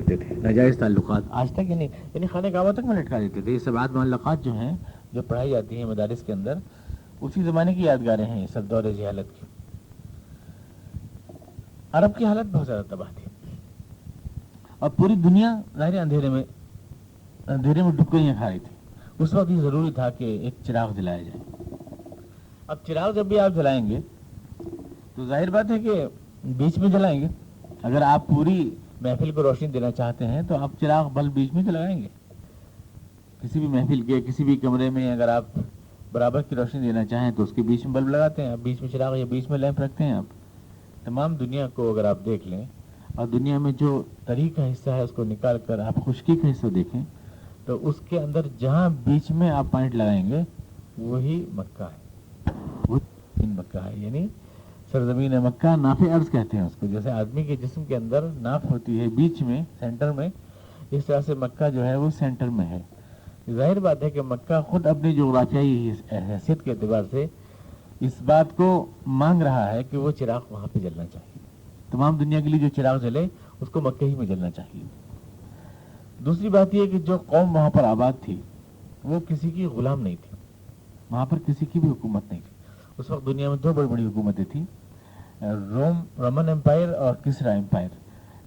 دیتے تھے، ناجائز تعلقات آج تک یعنی خانہ کعبہ تک میں لٹکا دیتے تھے. یہ سب معلقات جو ہیں جو پڑھائی جاتی ہیں مدارس کے اندر، اسی زمانے کی یادگاریں ہیں یہ سب، دور جہالت کی. عرب کی حالت بہت زیادہ تباہ تھی اور پوری دنیا ظاہر اندھیرے میں ڈبکیاں کھا رہی تھی. اس وقت یہ ضروری تھا کہ ایک چراغ جلایا جائے. اب چراغ جب بھی آپ جلائیں گے تو ظاہر بات ہے کہ بیچ میں جلائیں گے. اگر آپ پوری محفل کو روشنی دینا چاہتے ہیں تو آپ چراغ بلب بیچ میں جلائیں گے. کسی بھی محفل کے کسی بھی کمرے میں اگر آپ برابر کی روشنی دینا چاہیں تو اس کے بیچ میں بلب لگاتے ہیں، آپ بیچ میں چراغ یا بیچ میں لیمپ رکھتے ہیں. آپ تمام دنیا کو اگر آپ دیکھ لیں اور دنیا میں جو طریق کا حصہ ہے اس کو نکال کر آپ خشکی کا حصہ دیکھیں تو اس کے اندر جہاں بیچ میں آپ پوائنٹ لگائیں گے وہی مکہ ہے، وہی مکہ ہے. یعنی سرزمین مکہ، ناف ارض کہتے ہیں اس کو. جیسے آدمی کے جسم کے اندر ناف ہوتی ہے بیچ میں سینٹر میں، اس طرح سے مکہ جو ہے وہ سینٹر میں ہے. ظاہر بات ہے کہ مکہ خود اپنی جغرافیائی حیثیت کے اعتبار سے اس بات کو مانگ رہا ہے کہ وہ چراغ وہاں پہ جلنا چاہیے. تمام دنیا کے لیے جو چراغ جلے اس کو مکہ ہی میں جلنا چاہیے. دوسری بات یہ کہ جو قوم وہاں پر آباد تھی وہ کسی کی غلام نہیں تھی، وہاں پر کسی کی بھی حکومت نہیں تھی. اس وقت دنیا میں دو بڑی بڑی حکومتیں تھیں، رومن امپائر اور کسرا امپائر.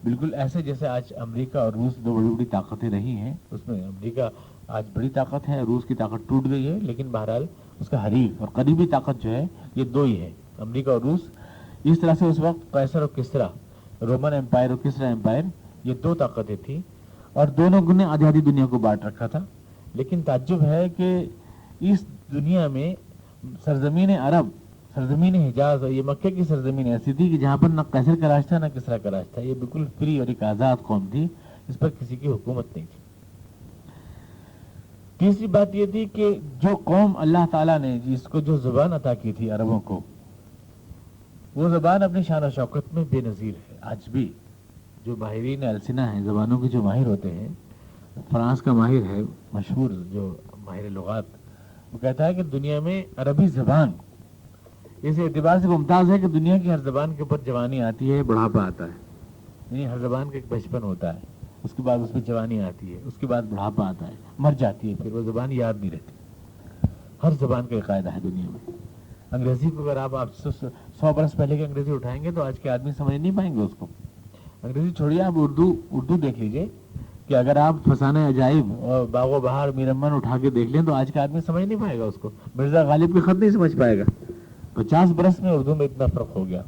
بالکل ایسے جیسے آج امریکہ اور روس دو بڑی بڑی طاقتیں رہی ہیں. اس میں امریکہ آج بڑی طاقت ہے، روس کی طاقت ٹوٹ گئی ہے، لیکن بہرحال اس کا حریف اور قریبی طاقت جو ہے یہ دو ہی ہے، امریکہ اور روس. اس طرح سے اس وقت قیصر اور کسرا، رومن امپائر اور کسرا امپائر، یہ دو طاقتیں تھیں اور دونوں نے آدھی آدھی دنیا کو بانٹ رکھا تھا. لیکن تعجب ہے کہ اس دنیا میں سرزمین عرب، سرزمین حجاز اور یہ مکہ کی سرزمین ایسی تھی کہ جہاں پر نہ قیصر کا راج تھا نہ کسرا کا راج تھا. یہ بالکل فری اور ایک آزاد قوم تھی، اس پر کسی کی حکومت نہیں تھی. تیسری بات یہ تھی کہ جو قوم اللہ تعالیٰ نے جس کو جو زبان عطا کی تھی عربوں کو، وہ زبان اپنی شان و شوکت میں بے نظیر ہے. آج بھی جو ماہرین السنہ ہیں، زبانوں کے جو ماہر ہوتے ہیں، فرانس کا ماہر ہے مشہور جو ماہر لغات، وہ کہتا ہے کہ دنیا میں عربی زبان اس اعتبار سے ممتاز ہے کہ دنیا کی ہر زبان کے اوپر جوانی آتی ہے، بڑھاپا آتا ہے. یعنی ہر زبان کا ایک بچپن ہوتا ہے، اس کے بعد اس میں جوانی آتی ہے، اس کے بعد بڑھاپا آتا ہے، مر جاتی ہے، پھر وہ زبان یاد نہیں رہتی. ہر زبان کا ایک قاعدہ ہے دنیا میں. انگریزی کو اگر آپ 100 برس پہلے کی انگریزی اٹھائیں گے تو آج کے آدمی سمجھ نہیں پائیں گے اس کو. انگریزی چھوڑیے، آپ اردو دیکھ لیجئے کہ اگر آپ فسانہ عجائب اور باغ و بہار میرمن اٹھا کے دیکھ لیں تو آج کا آدمی سمجھ نہیں پائے گا اس کو. مرزا غالب کے خط نہیں سمجھ پائے گا. 50 برس میں اردو میں اتنا فرق ہو گیا،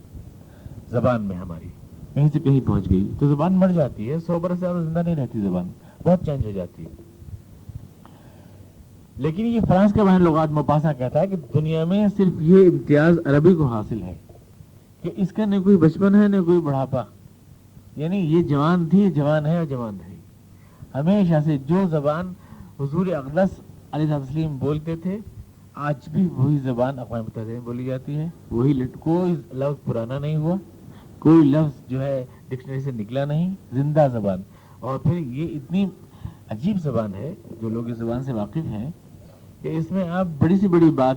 زبان میں ہماری کہیں سے کہیں پہنچ گئی. تو زبان مر جاتی ہے، 100 برس سے زیادہ زندہ نہیں رہتی، زبان بہت چینج ہو جاتی ہے. لیکن یہ فرانس کا ماہر لغات موپاسا کہتا ہے کہ دنیا میں صرف یہ امتیاز عربی کو حاصل ہے کہ اس کا نہ کوئی بچپن ہے نہ کوئی بڑھاپا. یعنی یہ جوان تھی، جوان ہے اور جوان رہی. ہمیشہ سے جو زبان حضور اقدس علیہ السلام بولتے تھے آج بھی وہی زبان اقوام متحدہ میں بولی جاتی ہے. وہی کوئی لفظ پرانا نہیں ہوا، کوئی لفظ جو ہے ڈکشنری سے نکلا نہیں، زندہ زبان. اور پھر یہ اتنی عجیب زبان ہے، جو لوگ اس زبان سے واقف ہیں، کہ اس میں آپ بڑی سی بڑی بات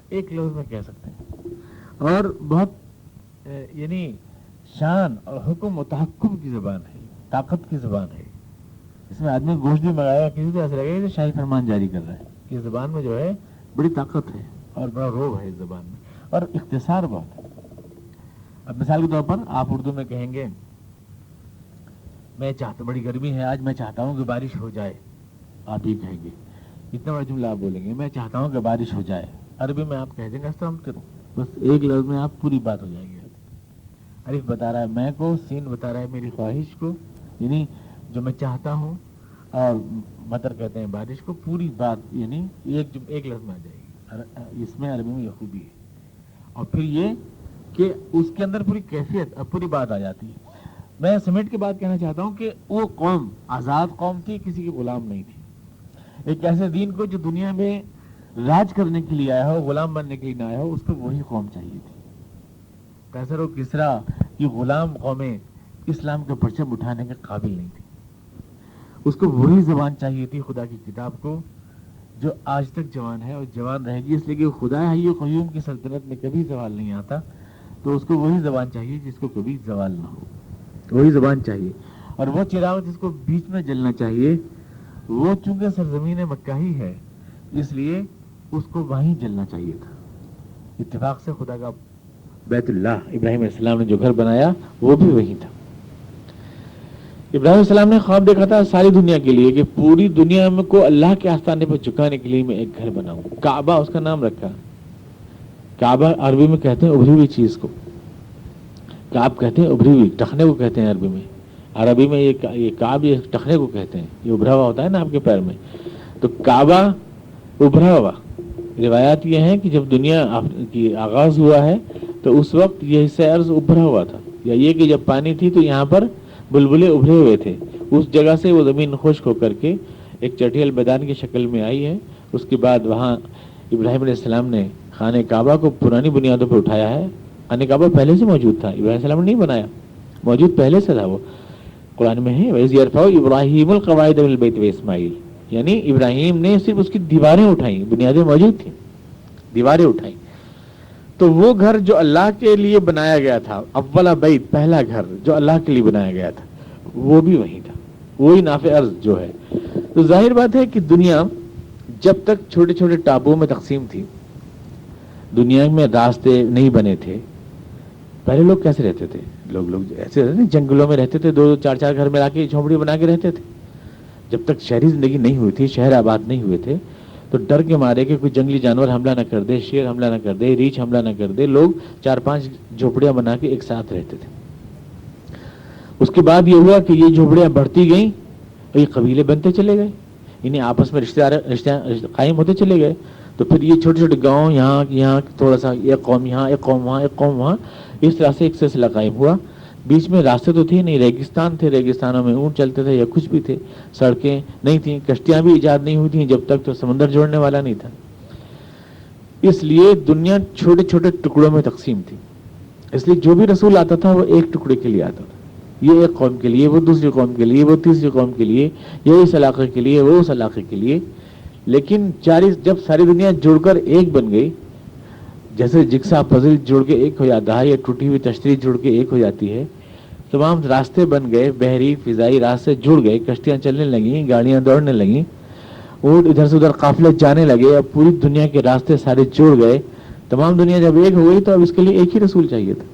ایک لفظ میں کہہ سکتے ہیں. اور بہت یعنی شان اور حکم و تحکم کی زبان ہے، طاقت کی زبان ہے. اس میں آدمی گوشت بھی منگائے کسی طرح سے لگے کہ شاہی فرمان جاری کر رہا ہے. کہ زبان میں جو ہے بڑی طاقت ہے اور بڑا روب ہے اس زبان میں، اور اختصار بہت ہے. اب مثال کے طور پر آپ اردو میں کہیں گے بڑی گرمی ہے آج، میں چاہتا ہوں کہ بارش ہو جائے. آپ یہ کہیں گے، اتنا بڑا جملہ آپ بولیں گے، میں چاہتا ہوں کہ بارش ہو جائے. عربی میں آپ کہہ دیں گے استغفر، بس ایک لفظ میں آپ پوری بات ہو جائے گی. الف بتا رہا ہے میں کو، سین بتا رہا ہے میری خواہش کو، یعنی جو میں چاہتا ہوں، اور مطر کہتے ہیں بارش کو. پوری بات یعنی ایک لفظ میں آ جائے گی. اس میں عربی میں یہ خوبی ہے. اور پھر یہ کہ اس کے اندر پوری کیفیت اور پوری بات آ جاتی ہے. میں سمیٹ کے بات کہنا چاہتا ہوں کہ وہ قوم آزاد قوم تھی، کسی کی غلام نہیں تھی. ایک ایسے دین کو جو دنیا میں راج کرنے کے لیے آیا ہو، غلام بننے کے لیے نہ آیا ہو، اس کو وہی قوم چاہیے تھی. قیصر و کسریٰ کی غلام قومیں اسلام کا پرچم اٹھانے کے قابل نہیں تھی. اس کو وہی زبان چاہیے تھی، خدا کی کتاب کو، جو آج تک جوان ہے اور جوان رہے گی. اس لیے کہ خدا حی و قیوم کی سلطنت میں کبھی زوال نہیں آتا، تو اس کو وہی زبان چاہیے جس کو کبھی زوال نہ ہو. وہی زبان چاہیے. اور وہ چراغ جس کو بیچ میں جلنا چاہیے وہ چونکہ سرزمین مکہ ہی ہے اس لیے اس کو وہیں جلنا چاہیے تھا. اتفاق سے خدا کا بیت اللہ ابراہیم علیہ السلام نے جو گھر بنایا وہ بھی وہیں تھا. ابراہیم علیہ السلام نے خواب دیکھا تھا ساری دنیا کے لیے کہ پوری دنیا میں کو اللہ کے آستانے پر جھکانے کے لیے میں ایک گھر بناؤں. کعبہ اس کا نام رکھا. کعبہ عربی میں کہتے ہیں ابھری ہوئی چیز کو. کعب کہتے ہیں ابھری ہوئی, ٹخنے کو کہتے ہیں عربی میں. عربی میں یہ کعب یہ ٹخنے کو کہتے ہیں, یہ ابھرا ہوا ہوتا ہے نا آپ کے پیر میں. تو کعبہ ابھرا ہوا. روایات یہ ہیں کہ جب دنیا کی آغاز ہوا ہے تو اس وقت یہ حصہ ارض ابھرا ہوا تھا, یا یہ کہ جب پانی تھی تو یہاں پر بلبلے ابھرے ہوئے تھے. اس جگہ سے وہ زمین خشک ہو کر کے ایک چٹیل میدان کی شکل میں آئی ہے. اس کے بعد وہاں ابراہیم علیہ السلام نے خانہ کعبہ کو پرانی بنیادوں پر اٹھایا ہے. خانہ کعبہ پہلے سے موجود تھا, ابراہیم علیہ السلام نے نہیں بنایا, موجود پہلے سے تھا. وہ قرآن میں ہے وَإِذْ يَرْفَعُ إِبْرَاهِيمُ الْقَوَاعِدَ مِنَ الْبَيْتِ وَإِسْمَاعِيلُ, یعنی ابراہیم نے صرف اس کی دیواریں اٹھائیں, بنیادیں موجود تھیں, دیواریں اٹھائیں. تو وہ گھر جو اللہ کے لیے بنایا گیا تھا, اولا بیت, پہلا گھر جو اللہ کے لیے بنایا گیا تھا, وہ بھی وہیں تھا, وہی نافع ارض جو ہے. تو ظاہر بات ہے کہ دنیا جب تک چھوٹے چھوٹے ٹاپوؤں میں تقسیم تھی, دنیا میں راستے نہیں بنے تھے, پہلے لوگ کیسے رہتے تھے؟ لوگ ایسے رہتے تھے, جنگلوں میں رہتے تھے, 2-4 گھر ملا کے جھونپڑی بنا کے رہتے تھے. جب تک شہری زندگی نہیں ہوئی تھی, شہر آباد نہیں ہوئے تھے, تو ڈر کے مارے کہ کوئی جنگلی جانور حملہ نہ کر دے, شیر حملہ نہ کر دے, ریچھ حملہ نہ کر دے, لوگ 4-5 جھونپڑیاں بنا کے ایک ساتھ رہتے تھے. اس کے بعد یہ ہوا کہ یہ جھونپڑیاں بڑھتی گئیں اور یہ قبیلے بنتے چلے گئے, انہیں آپس میں رشتے قائم ہوتے چلے گئے. تو پھر یہ چھوٹے چھوٹے گاؤں, یہاں تھوڑا سا ایک قوم یہاں, ایک قوم وہاں, ایک قوم وہاں, اس طرح سے ایک سلسلہ قائم ہوا. بیچ میں راستے تو تھے نہیں, ریگستان تھے, ریگستانوں میں اونٹ چلتے تھے یا کچھ بھی تھے, سڑکیں نہیں تھیں, کشتیاں بھی ایجاد نہیں ہوئی تھیں جب تک تو سمندر جوڑنے والا نہیں تھا. اس لیے دنیا چھوٹے چھوٹے ٹکڑوں میں تقسیم تھی. اس لیے جو بھی رسول آتا تھا وہ ایک ٹکڑے کے لیے آتا تھا, یہ ایک قوم کے لیے, وہ دوسری قوم کے لیے, وہ تیسری قوم کے لیے, یہ اس علاقے کے لیے, وہ اس علاقے کے لیے. لیکن جب ساری دنیا جڑ کر ایک بن گئی, جیسے جگسا پزل جڑ کے ایک ہو جاتا ہے یا ٹوٹی ہوئی تشتری جڑ کے ایک ہو جاتی ہے, تمام راستے بن گئے, بحری فضائی راستے جڑ گئے, کشتیاں چلنے لگیں, گاڑیاں دوڑنے لگیں, اونٹ ادھر سے ادھر قافلے جانے لگے, اب پوری دنیا کے راستے سارے جڑ گئے. تمام دنیا جب ایک ہو گئی تو اب اس کے لیے ایک ہی رسول چاہیے تھا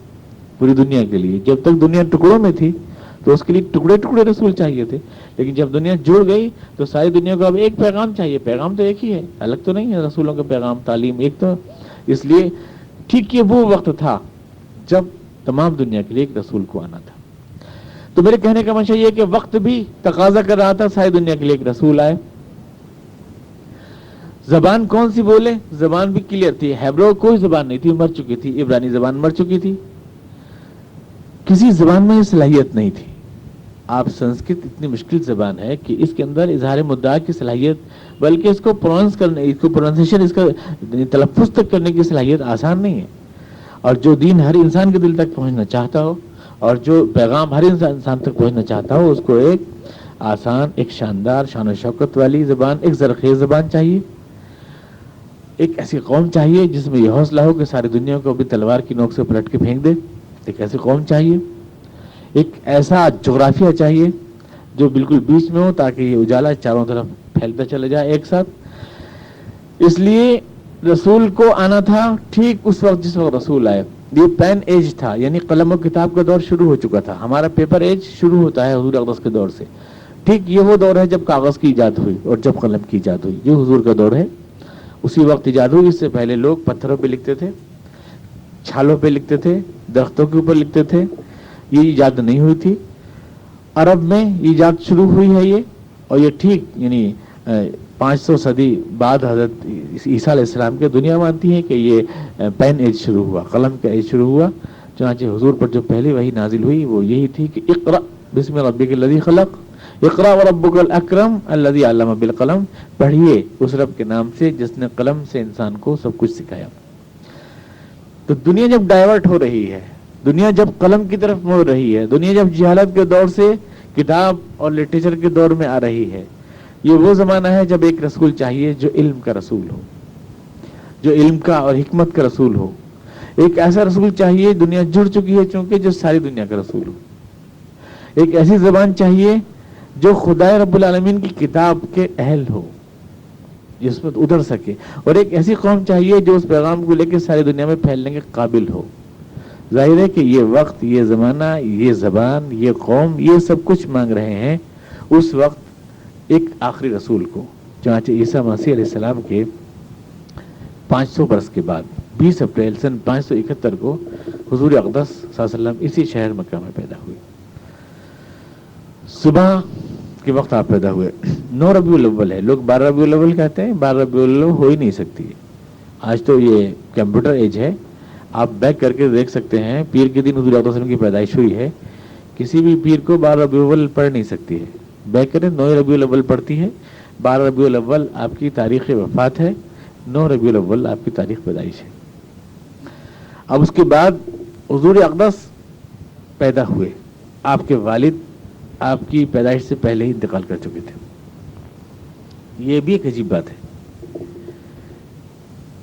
پوری دنیا کے لیے. جب تک دنیا ٹکڑوں میں تھی تو اس کے لیے ٹکڑے ٹکڑے رسول چاہیے تھے, لیکن جب دنیا جڑ گئی تو ساری دنیا کو اب ایک پیغام چاہیے. پیغام تو ایک ہی ہے, الگ تو نہیں ہے رسولوں کا پیغام, تعلیم ایک تو. اس لیے ٹھیک یہ وہ وقت تھا جب تمام دنیا کے لیے ایک رسول کو آنا تھا. تو میرے کہنے کا منشا یہ کہ وقت بھی تقاضا کر رہا تھا ساری دنیا کے لیے ایک رسول آئے. زبان کون سی بولے؟ زبان بھی کلیئر تھی. ہیبرو کوئی زبان نہیں تھی, مر چکی تھی. عبرانی زبان مر چکی تھی. کسی زبان میں یہ صلاحیت نہیں تھی. آپ سنسکرت اتنی مشکل زبان ہے کہ اس کے اندر اظہار مدعا کی صلاحیت, بلکہ اس کو پروننس کرنے, اس کو پروننسیشن, اس کا تلفظ تک کرنے کی صلاحیت آسان نہیں ہے. اور جو دین ہر انسان کے دل تک پہنچنا چاہتا ہو اور جو پیغام ہر انسان تک پہنچنا چاہتا ہو, اس کو ایک آسان, ایک شاندار, شان و شوکت والی زبان, ایک زرخیز زبان چاہیے. ایک ایسی قوم چاہیے جس میں یہ حوصلہ ہو کہ ساری دنیا کو اپنی تلوار کی نوک سے پلٹ کے پھینک دے. ایک ایسی قوم چاہیے. ایک ایسا جغرافیہ چاہیے جو بالکل بیچ میں ہو تاکہ یہ اجالا چاروں طرف پھیلتا چلے جائے ایک ساتھ. اس لیے رسول کو آنا تھا ٹھیک اس وقت جس وقت رسول آئے. یہ پین ایج تھا, یعنی قلم و کتاب کا دور شروع ہو چکا تھا. ہمارا پیپر ایج شروع ہوتا ہے حضور اقدس کے دور سے. ٹھیک یہ وہ دور ہے جب کاغذ کی ایجاد ہوئی اور جب قلم کی ایجاد ہوئی. یہ حضور کا دور ہے, اسی وقت ایجاد ہوئی. اس سے پہلے لوگ پتھروں پہ لکھتے تھے, چھالوں پہ لکھتے تھے, درختوں کے اوپر لکھتے تھے. یہ ایجاد نہیں ہوئی تھی. عرب میں ایجاد شروع ہوئی ہے یہ, اور یہ ٹھیک یعنی 500 صدی بعد حضرت عیسیٰ علیہ السلام کے. دنیا مانتی ہے کہ یہ پین ایج شروع ہوا, قلم کا ایج شروع ہوا. چنانچہ حضور پر جو پہلی وحی نازل ہوئی وہ یہی تھی کہ اقرأ بسم ربک الذی خلق, اقرأ وربک الاکرم الذی علم بالقلم, پڑھیے اس رب کے نام سے جس نے قلم سے انسان کو سب کچھ سکھایا. تو دنیا جب ڈائیورٹ ہو رہی ہے, دنیا جب قلم کی طرف مڑ رہی ہے, دنیا جب جہالت کے دور سے کتاب اور لٹریچر کے دور میں آ رہی ہے, یہ وہ زمانہ ہے جب ایک رسول چاہیے جو علم کا رسول ہو, جو علم کا اور حکمت کا رسول ہو. ایک ایسا رسول چاہیے, دنیا جڑ چکی ہے چونکہ, جو ساری دنیا کا رسول ہو. ایک ایسی زبان چاہیے جو خدائے رب العالمین کی کتاب کے اہل ہو، جس میں اتر سکے، اور ایک ایسی قوم چاہیے جو اس پیغام کو لے کے ساری دنیا میں پھیلنے کے قابل ہو۔ ظاہر ہے کہ یہ وقت، یہ زمانہ، یہ زبان، یہ قوم، یہ سب کچھ مانگ رہے ہیں اس وقت ایک آخری رسول کو، چنانچہ عیسیٰ مسیح علیہ السلام کے 500 برس کے بعد 20 اپریل سن 571 کو حضور اقدس صلی اللہ علیہ وسلم اسی شہر مکہ میں پیدا ہوئے۔ صبح کے وقت آپ پیدا ہوئے۔ 9 ربیع الاول ہے، لوگ 12 ربیع الاول کہتے ہیں، 12 ربیع الاول ہو ہی نہیں سکتی ہے۔ آج تو یہ کمپیوٹر ایج ہے، آپ بیک کر کے دیکھ سکتے ہیں پیر کے دن حضور اقدس کی پیدائش ہوئی ہے، کسی بھی پیر کو 12 ربیع الاول پڑھ نہیں سکتی ہے۔ بیک کریں، 9 ربیع الاول پڑھتی ہے، 12 ربیع الاول آپ کی تاریخ وفات ہے، 9 ربیع الاول آپ کی تاریخ پیدائش ہے۔ اب اس کے بعد حضور اقدس پیدا ہوئے، آپ کے والد آپ کی پیدائش سے پہلے ہی انتقال کر چکے تھے۔ یہ بھی ایک عجیب بات ہے۔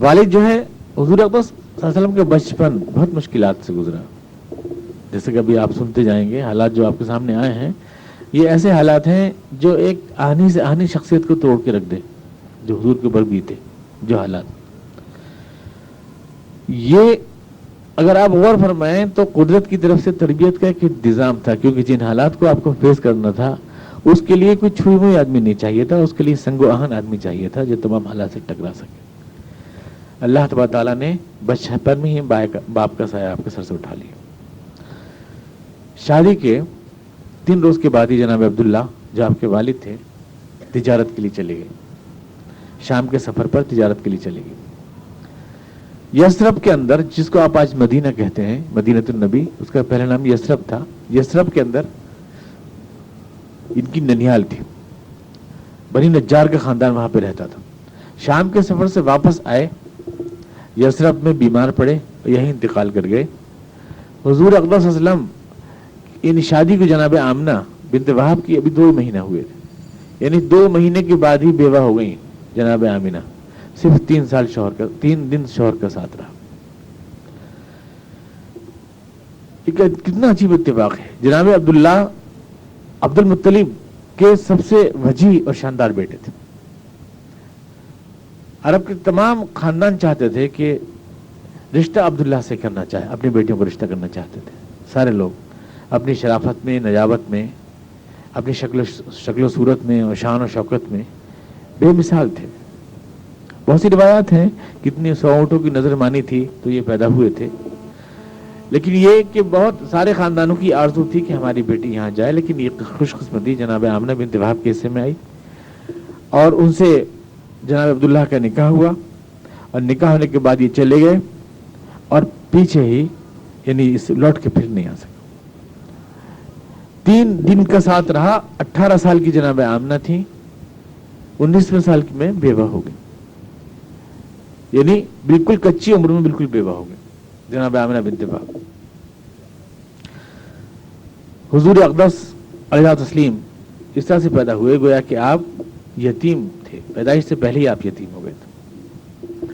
والد جو ہے حضور اقدس صلی اللہ علیہ وسلم کے بچپن بہت مشکلات سے گزرا، جیسے کہ ابھی آپ سنتے جائیں گے۔ حالات جو آپ کے سامنے آئے ہیں یہ ایسے حالات ہیں جو ایک آہنی سے آہنی شخصیت کو توڑ کے رکھ دے، جو حضور کے اوپر بیتے جو حالات۔ یہ اگر آپ غور فرمائیں تو قدرت کی طرف سے تربیت کا ایک انتظام تھا، کیونکہ جن حالات کو آپ کو فیس کرنا تھا اس کے لیے کوئی چھوئی ہوئی آدمی نہیں چاہیے تھا، اس کے لیے سنگ و آہن آدمی چاہیے تھا جو تمام حالات سے ٹکرا سکے۔ اللہ تبارک تعالیٰ نے بچپن میں ہی باپ کا سایہ آپ کے سر سے اٹھا لیا۔ شادی کے 3 روز کے بعد ہی جناب عبداللہ جو آپ کے والد تھے تجارت کے لیے چلے گئے، شام کے سفر پر تجارت کے لیے چلے گئے۔ یثرب کے اندر، جس کو آپ آج مدینہ کہتے ہیں، مدینۃ النبی، اس کا پہلا نام یثرب تھا۔ یثرب کے اندر ان کی ننیال تھی، بنی نجار کا خاندان وہاں پہ رہتا تھا۔ شام کے سفر سے واپس آئے، یثرب میں بیمار پڑے اور یہیں انتقال کر گئے۔ حضور اقدس صلی اللہ علیہ وسلم ان شادی کو جناب آمنہ بنت وہب کی ابھی 2 مہینہ ہوئے تھے، یعنی 2 مہینے کے بعد ہی بیوہ ہو گئی جناب آمنہ۔ صرف 3 دن شوہر کا ساتھ رہا۔ کتنا عجیب اتفاق ہے۔ جناب عبداللہ عبد المطلب کے سب سے وجیح اور شاندار بیٹے تھے۔ عرب کے تمام خاندان چاہتے تھے کہ رشتہ عبداللہ سے کرنا چاہے، اپنی بیٹیوں کو رشتہ کرنا چاہتے تھے۔ سارے لوگ اپنی شرافت میں، نجابت میں، اپنی شکل و صورت میں اور شان و شوکت میں بے مثال تھے۔ بہت سی روایات ہیں کتنی 100 اونٹوں کی نظر مانی تھی تو یہ پیدا ہوئے تھے، لیکن یہ کہ بہت سارے خاندانوں کی آرزو تھی کہ ہماری بیٹی یہاں جائے، لیکن یہ خوش قسمتی جناب آمنہ بنت وہب کے حصے میں آئی اور ان سے جناب عبداللہ کا نکاح ہوا، اور نکاح ہونے کے بعد یہ چلے گئے اور پیچھے ہی، یعنی اس لوٹ کے پھر نہیں آ سکے۔ 3 دن کا ساتھ رہا۔ 18 سال کی جناب آمنہ تھی، 19ویں سال کی میں بیوہ ہو گئی، یعنی بالکل کچی عمر میں بالکل بیوہ ہو گئی جناب آمنہ بنت وہب۔ حضور اقدس علیہ تسلیم اس طرح سے پیدا ہوئے گویا کہ آپ یتیم تھے، پیدائش سے پہلے ہی آپ یتیم ہو گئے تھے۔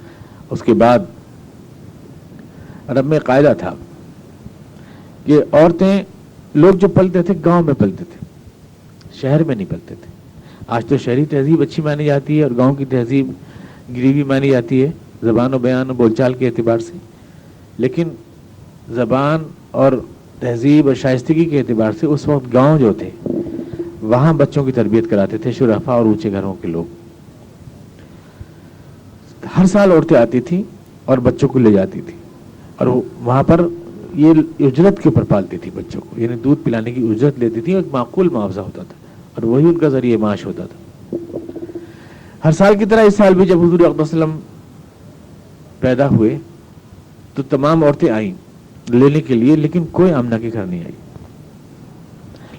اس کے بعد عرب میں قاعدہ تھا کہ عورتیں، لوگ جو پلتے تھے گاؤں میں پلتے تھے، شہر میں نہیں پلتے تھے۔ آج تو شہری تہذیب اچھی مانی جاتی ہے اور گاؤں کی تہذیب گریوی مانی جاتی ہے، زبان و بیان و بول چال کے اعتبار سے، لیکن زبان اور تہذیب اور شائستگی کے اعتبار سے اس وقت گاؤں جو تھے وہاں بچوں کی تربیت کراتے تھے شرفا اور اونچے گھروں کے لوگ۔ ہر سال عورتیں آتی تھیں اور بچوں کو لے جاتی تھی، اور وہاں پر یہ اجرت کے اوپر پالتی تھی بچوں کو، یعنی دودھ پلانے کی اجرت لیتی تھی، ایک معقول معاوضہ ہوتا تھا اور وہی ان کا ذریعہ معاش ہوتا تھا۔ ہر سال کی طرح اس سال بھی جب حضور اقدس صلی اللہ علیہ وسلم پیدا ہوئے تو تمام عورتیں آئیں لینے کے لیے، لیکن کوئی آمنہ کے گھر نہیں آئی۔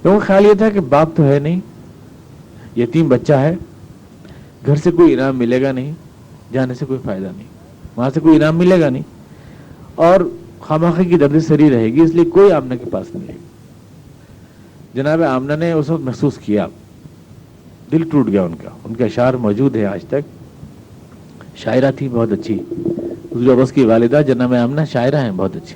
لوگوں کا خیال یہ تھا کہ باپ تو ہے نہیں، یتیم بچہ ہے، گھر سے کوئی انعام ملے گا نہیں، جانے سے کوئی فائدہ نہیں، وہاں سے کوئی انعام ملے گا نہیں، اور خامخواہ کی درد سری رہے گی، اس لیے کوئی آمنہ کے پاس نہیں آئے گی۔ جناب آمنہ نے اس وقت محسوس کیا، دل ٹوٹ گیا ان کا۔ ان کے اشعار موجود ہیں آج تک، شاعرہ تھی بہت اچھی، حضور اقدس کی والدہ جناب آمنہ شاعرہ ہیں بہت اچھی۔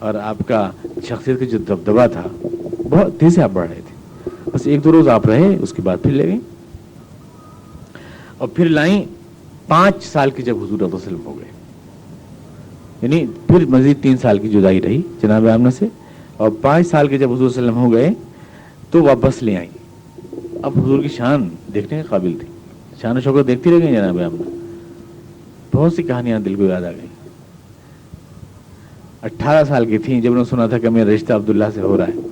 اور آپ کا شخصیت کا جو دبدبا تھا بہت تیز سے آپ بڑھ رہے تھے. بس 1-2 روز آپ رہے, اس کے بعد پھر لے گئیں اور پھر لائیں 5 سال کی جب حضور صلی اللہ علیہ وسلم ہو گئے, یعنی پھر مزید 3 سال کی جدائی رہی جناب آمنہ سے, اور 5 سال کے جب حضور صلی اللہ علیہ وسلم ہو گئے تو واپس لے آئیں. اب حضور کی شان دیکھنے کے قابل تھی, شان و شوکت دیکھتی رہ گئی جناب آمنہ. بہت سی کہانیاں دل کو یاد آ گئیں. 18 سال کی تھیں جب انہوں نے سنا تھا کہ میرا رشتہ عبداللہ سے ہو رہا ہے.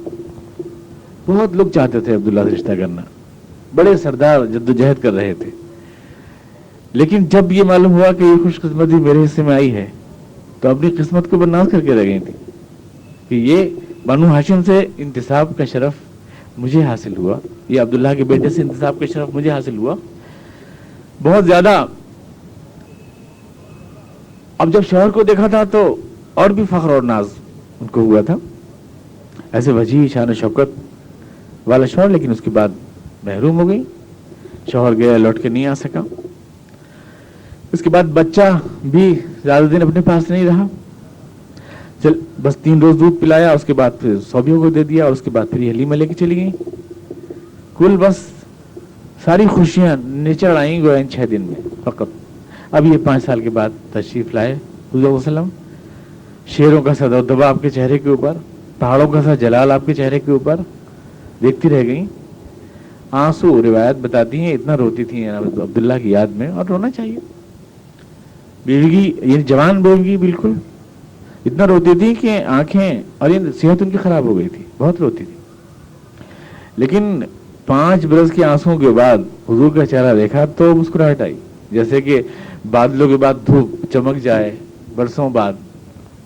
بہت لوگ چاہتے تھے عبداللہ سے رشتہ کرنا, بڑے سردار جدوجہد کر رہے تھے, لیکن جب یہ معلوم ہوا کہ یہ خوش قسمتی میرے حصے میں آئی ہے تو اپنی قسمت کو برناز کر کے رہ گئی تھی کہ یہ بنو ہاشم سے انتساب کا شرف مجھے حاصل ہوا, یہ عبداللہ کے بیٹے سے انتساب کا شرف مجھے حاصل ہوا. بہت زیادہ. اب جب شوہر کو دیکھا تھا تو اور بھی فخر اور ناز ان کو ہوا تھا. ایسے وجیح شان و شوکت والا شوہر, لیکن اس کے بعد محروم ہو گئی. شوہر گیا, لوٹ کے نہیں آ سکا. اس کے بعد بچہ بھی زیادہ دن اپنے پاس نہیں رہا. چل بس 3 روز دودھ پلایا, اس کے بعد پھر صوبیوں کو دے دیا, اور اس کے بعد پھر یہ حلیمہ لے کے چلی گئی. کل بس ساری خوشیاں نچڑ آئیں گویا ان 6 دن میں فقط. اب یہ 5 سال کے بعد تشریف لائے حضور صلی اللہ علیہ وسلم. شیروں کا سا دبدبا آپ کے چہرے کے اوپر, پہاڑوں کا سا جلال آپ کے چہرے کے اوپر, دیکھتی رہ گئیں. آنسو روایت بتاتی ہیں اتنا روتی تھیں عبداللہ کی یاد میں, اور رونا چاہیے. بیوی یعنی جوان بیوی بالکل اتنا روتی تھی کہ آنکھیں, اور یہ صحت ان کی خراب ہو گئی تھی, بہت روتی تھی. لیکن 5 برس کے آنسوؤں کے بعد حضور کا چہرہ دیکھا تو مسکراہٹ آئی, جیسے کہ بادلوں کے بعد دھوپ چمک جائے. برسوں بعد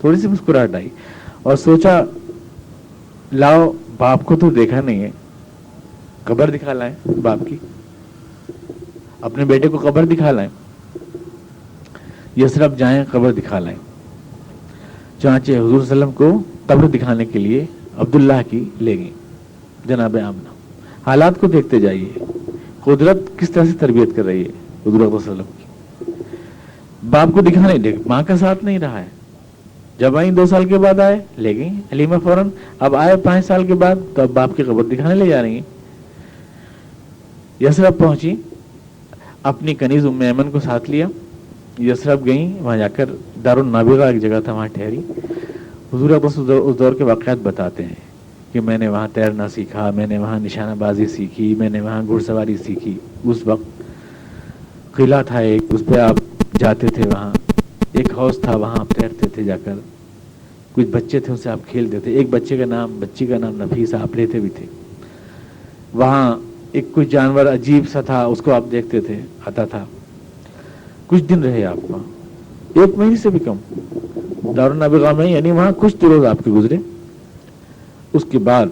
تھوڑی سی مسکراہٹ آئی, اور سوچا لاؤ باپ کو تو دیکھا نہیں ہے, قبر دکھا لائیں باپ کی, اپنے بیٹے کو قبر دکھا لائیں. یثرب جائیں قبر دکھا لائیں. چانچے حضور صلی اللہ علیہ وسلم کو قبر دکھانے کے لیے عبداللہ کی لے گئیں جناب آمنہ. حالات کو دیکھتے جائیے, قدرت کس طرح سے تربیت کر رہی ہے حضور صلی اللہ علیہ وسلم کی. باپ کو دکھانے دے, ماں کا ساتھ نہیں رہا ہے. جب آئیں 2 سال کے بعد آئے, لے گئیں حلیمہ فوراً. اب آئے 5 سال کے بعد تو اب باپ کی قبر دکھانے لے جا رہی ہیں. یثرب پہنچی, اپنی کنیز ام ایمن کو ساتھ لیا. یثرب گئیں, وہاں جا کر دارالنابغہ ایک جگہ تھا, وہاں ٹھہری. حضور بس اس دور کے واقعات بتاتے ہیں کہ میں نے وہاں تیرنا سیکھا, میں نے وہاں نشانہ بازی سیکھی, میں نے وہاں گھڑ سواری سیکھی. اس وقت قلعہ تھا ایک, اس پہ آپ جاتے تھے. وہاں ایک حوض تھا, وہاں آپ تیرتے تھے جا کر. کچھ بچے تھے, ان سے آپ کھیلتے تھے. ایک بچی کا نام نفیس, آپ لیتے بھی تھے. وہاں ایک کچھ جانور عجیب سا تھا, اس کو آپ دیکھتے تھے, آتا تھا. کچھ دن رہے آپ وہاں, 1 مہینے سے بھی کم دارالنابغہ میں, یعنی وہاں کچھ روز آپ کے گزرے. اس کے بعد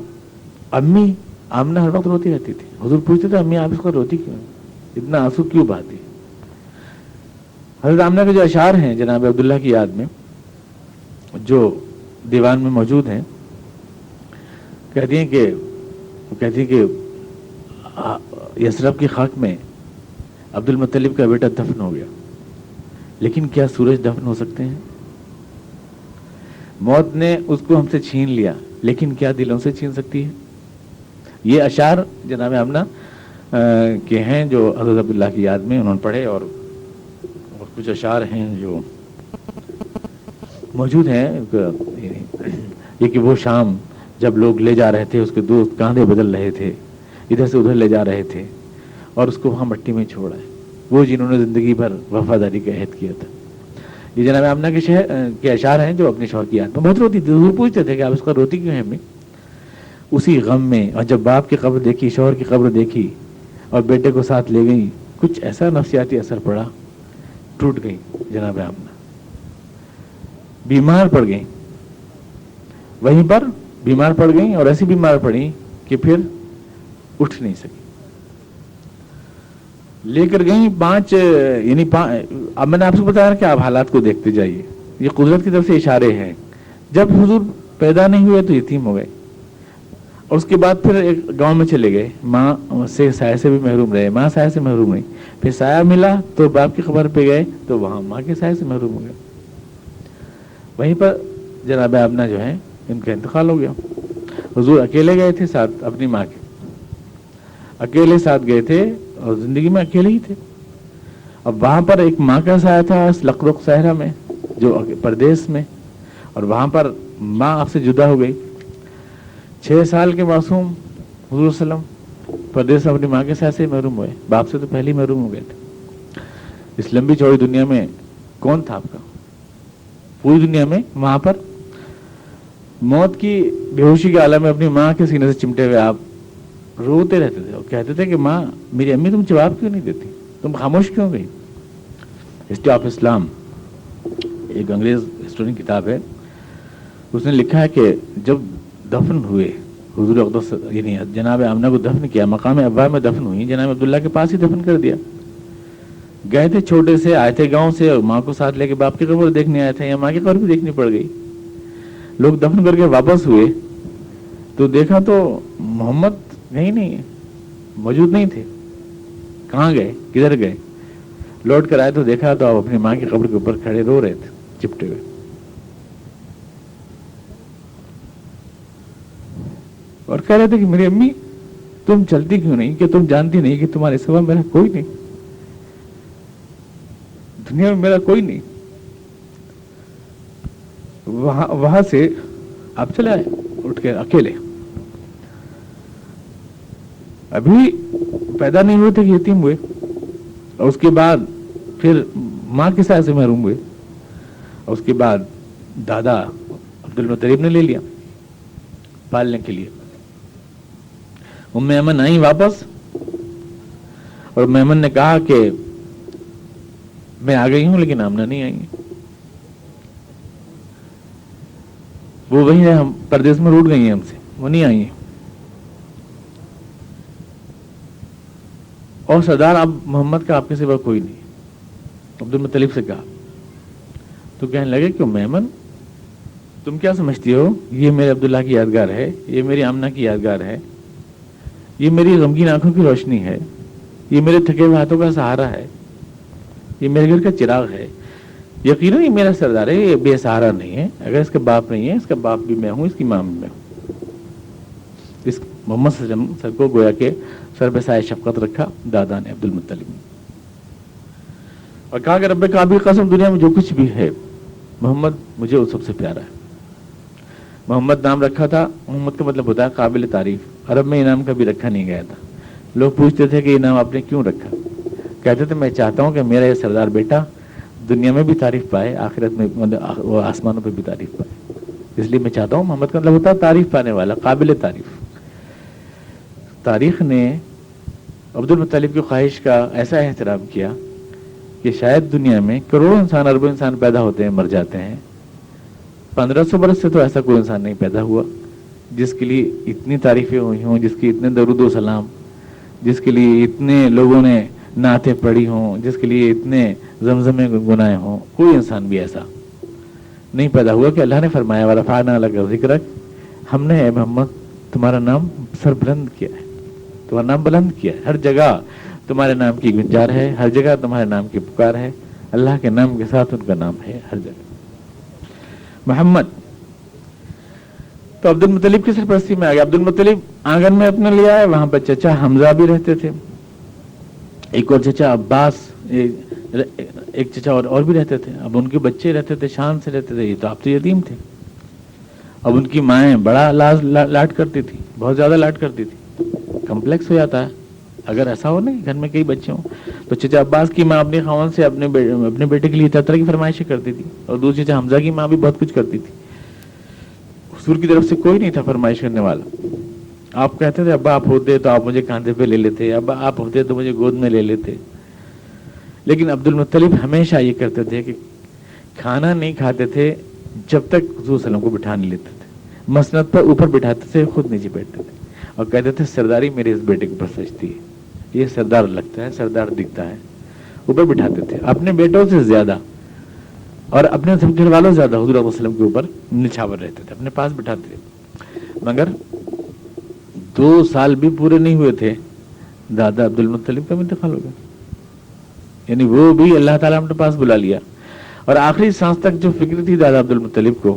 امی آمنہ ہر وقت روتی رہتی تھی. حضور پوچھتے تھے امی آپ اس کو روتی کیوں, اتنا آنسو کیوں بہاتی. حضرت آمنہ کے جو اشعار ہیں جناب عبداللہ کی یاد میں, جو دیوان میں موجود ہیں, کہتی ہیں کہ یثرب کی خاک میں عبد المطلب کا بیٹا دفن ہو گیا, لیکن کیا سورج دفن ہو سکتے ہیں؟ موت نے اس کو ہم سے چھین لیا, لیکن کیا دلوں سے چھین سکتی ہے؟ یہ اشعار جناب آمنہ کے ہیں جو حضرت عبداللہ کی یاد میں انہوں نے پڑھے. اور کچھ اشعار ہیں جو موجود ہیں, یہ کہ وہ شام جب لوگ لے جا رہے تھے, اس کے دوست کاندھے بدل رہے تھے, ادھر سے ادھر لے جا رہے تھے, اور اس کو وہاں مٹی میں چھوڑا ہے, وہ جنہوں نے زندگی بھر وفاداری کا عہد کیا تھا. یہ جناب آمنہ کے اشعار ہیں جو اپنے شوہر کی یاد میں بہت روتی تھی. ضرور پوچھتے تھے کہ آپ اس کا روتی کیوں ہیں امی. اسی غم میں, اور جب باپ کی قبر دیکھی, شوہر کی قبر دیکھی, اور بیٹے کو ساتھ لے گئی, کچھ ایسا نفسیاتی اثر پڑا, ٹوٹ گئی جناب آمنہ, بیمار پڑ گئی. وہیں پر بیمار پڑ گئی, اور ایسی بیمار پڑی کہ پھر اٹھ نہیں سکی. لے کر گئیں 5 یعنی اب میں نے آپ کو بتایا کہ آپ حالات کو دیکھتے جائیے, یہ قدرت کی طرف سے اشارے ہیں. جب حضور پیدا نہیں ہوئے تو یتیم ہو گئے, اور اس کے بعد پھر ایک گاؤں میں چلے گئے, ماں سے سایہ سے بھی محروم رہے, ماں سایہ سے محروم رہی. پھر سایہ ملا تو باپ کی خبر پہ گئے, تو وہاں ماں کے سایہ سے محروم ہو گئے. وہیں پر جناب آمنہ جو ہیں ان کا انتقال ہو گیا. حضور اکیلے گئے تھے ساتھ اپنی ماں کے, اکیلے ساتھ گئے تھے اور زندگی میں اکیلے ہی تھے. اب وہاں پر ایک ماں کا سایہ تھا اس لقدق صحرا میں جو پردیس میں, اور وہاں پر ماں آپ سے جدا ہو گئی. 6 سال کے معصوم حضور صلی اللہ علیہ وسلم پردیس میں اپنی ماں کے سایہ سے محروم ہوئے, باپ سے تو پہلے ہی محروم ہو گئے تھے. اس لمبی چوڑی دنیا میں کون تھا آپ کا؟ پوری دنیا میں وہاں پر موت کی بے ہوشی کے عالم میں اپنی ماں کے سینے سے چمٹے ہوئے آپ روتے رہتے تھے اور کہتے تھے کہ ماں میری امی تم جواب کیوں نہیں دیتی, تم خاموش کیوں گئی؟ ہسٹری آف اسلام ایک انگریز ہسٹورین کتاب ہے, اس نے لکھا ہے کہ جب دفن ہوئے حضور اقدس یعنی جناب آمنہ کو دفن کیا, مقام ابا میں دفن ہوئی, جناب عبداللہ کے پاس ہی دفن کر دیا. گئے تھے چھوٹے سے, آئے تھے گاؤں سے اور ماں کو ساتھ لے کے باپ کی قبر دیکھنے آئے تھے, یا ماں کی قبر بھی دیکھنی پڑ گئی. لوگ دفن کر کے واپس ہوئے تو دیکھا تو محمد کہیں نہیں موجود نہیں تھے. کہاں گئے, کدھر گئے؟ لوٹ کر آئے تو دیکھا تو آپ اپنی ماں کی قبر کے اوپر کھڑے رو رہے تھے چپٹے ہوئے. اور کہہ رہے تھے کہ میری امی تم چلتی کیوں نہیں, کہ تم جانتی نہیں کہ تمہارے سوا میرا کوئی نہیں, دنیا میں میرا کوئی نہیں. وہاں سے آپ چلے آئے اٹھ کے اکیلے, ابھی پیدا نہیں ہوئے تھے کہ یتیم ہوئے, اور اس کے بعد پھر ماں کے سائے سے محروم ہوئے, اور اس کے بعد دادا عبد المطلب نے لے لیا پالنے کے لیے. ام ایمن آئی واپس اور ام ایمن نے کہا کہ میں آ گئی ہوں لیکن آمنہ نہیں آئی ہیں. وہ وہی ہے, ہم پردیس میں روٹ گئی ہیں ہم سے, وہ نہیں آئی ہیں. اور سردار اب محمد کا آپ کے سوا کوئی نہیں. عبد المطلب سے کہا تو کہنے لگے کہ ام ایمن تم کیا سمجھتی ہو, یہ میرے عبداللہ کی یادگار ہے, یہ میری آمنہ کی یادگار ہے, یہ میری غمگین آنکھوں کی روشنی ہے, یہ میرے تھکے ہوئے ہاتھوں کا سہارا ہے, یہ میرے گھر کا چراغ ہے. یقیناً یہ میرا سردار ہے, یہ بے سہارا نہیں ہے. اگر اس کا باپ نہیں ہے, اس کا باپ بھی میں ہوں, اس کی ماں بھی میں ہوں. اس محمد صلی اللہ علیہ وسلم کو گویا کہ سر پہ سایہ شفقت رکھا دادا نے عبد المطلب نے, اور کہا کہ رب کعبہ کی قسم دنیا میں جو کچھ بھی ہے محمد مجھے وہ سب سے پیارا ہے. محمد نام رکھا تھا, محمد کا مطلب ہوتا ہے قابل تعریف. عرب میں یہ نام کبھی رکھا نہیں گیا تھا. لوگ پوچھتے تھے کہ یہ نام آپ نے کیوں رکھا, کہتے تھے میں چاہتا ہوں کہ میرا یہ سردار بیٹا دنیا میں بھی تعریف پائے, آخرت میں وہ آسمانوں پہ بھی تعریف پائے. اس لیے میں چاہتا ہوں, محمد کا مطلب ہوتا ہے تعریف پانے والا, قابل تعریف. تاریخ نے عبد المطلب کی خواہش کا ایسا احترام کیا کہ شاید دنیا میں کروڑوں انسان, اربوں انسان پیدا ہوتے ہیں, مر جاتے ہیں, 1500 برس سے تو ایسا کوئی انسان نہیں پیدا ہوا جس کے لیے اتنی تعریفیں ہوئی ہوں, جس کی اتنے درود و سلام, جس کے لیے اتنے لوگوں نے نعتیں پڑھی ہوں, جس کے لیے اتنے زمزمیں گنگنائے ہوں. کوئی انسان بھی ایسا نہیں پیدا ہوا کہ اللہ نے فرمایا ورفعنا لک ذکرک, ہم نے اے محمد تمہارا نام سر بلند کیا ہے, تمہارا نام بلند کیا ہے. ہر جگہ تمہارے نام کی گنجار ہے, ہر جگہ تمہارے نام کی پکار ہے, اللہ کے نام کے ساتھ ان کا نام ہے ہر جگہ محمد. تو عبد المطلب کی سرپرستی میں آ گیا. عبد المطلب آنگن میں اپنے لے آئے, وہاں پر چچا حمزہ بھی رہتے تھے, ایک اور چچا عباس, ایک چچا اور بھی رہتے تھے. اب ان کے بچے رہتے تھے, شان سے رہتے تھے, یہ تو آپ تو یتیم تھے. اب ان کی مائیں بڑا لاڈ کرتی تھی, بہت زیادہ لاڈ کرتی تھی. کمپلیکس ہو جاتا ہے اگر ایسا ہو, نہیں گھر میں کئی بچے ہوں. تو چچا عباس کی ماں اپنے خاوند سے اپنے بیٹے کے لیے طرح کی فرمائشیں کرتی تھی, اور دوسری چچا حمزہ کی ماں بھی بہت کچھ کرتی تھی. حضور کی طرف سے کوئی نہیں تھا فرمائش کرنے والا. آپ کہتے تھے ابا آپ ہوتے تو آپ مجھے کاندھے پہ لے لیتے, ابا آپ ہوتے تو مجھے گود میں لے لیتے. لیکن عبد المطلب ہمیشہ یہ کرتے تھے کہ کھانا نہیں کھاتے تھے جب تک حضور صلی اللہ علیہ وسلم کو بٹھا نہیں لیتے تھے. مسند پر اوپر بٹھاتے تھے, خود نیچے بیٹھتے تھے, اور کہتے تھے سرداری میرے اس بیٹے کے اوپر سجتی ہے, یہ سردار لگتا ہے, سردار دکھتا ہے. اوپر بٹھاتے تھے اپنے بیٹوں سے زیادہ, اور اپنے گھر والوں سے زیادہ حضور صلی اللہ علیہ وسلم کے اوپر نچھاور رہتے تھے, اپنے پاس بٹھاتے تھے. مگر 2 سال بھی پورے نہیں ہوئے تھے, دادا عبد المطلب کا انتقال ہو گیا. یعنی وہ بھی اللہ تعالیٰ نے اپنے پاس بلا لیا, اور آخری سانس تک جو فکر تھی دادا عبد المطلب کو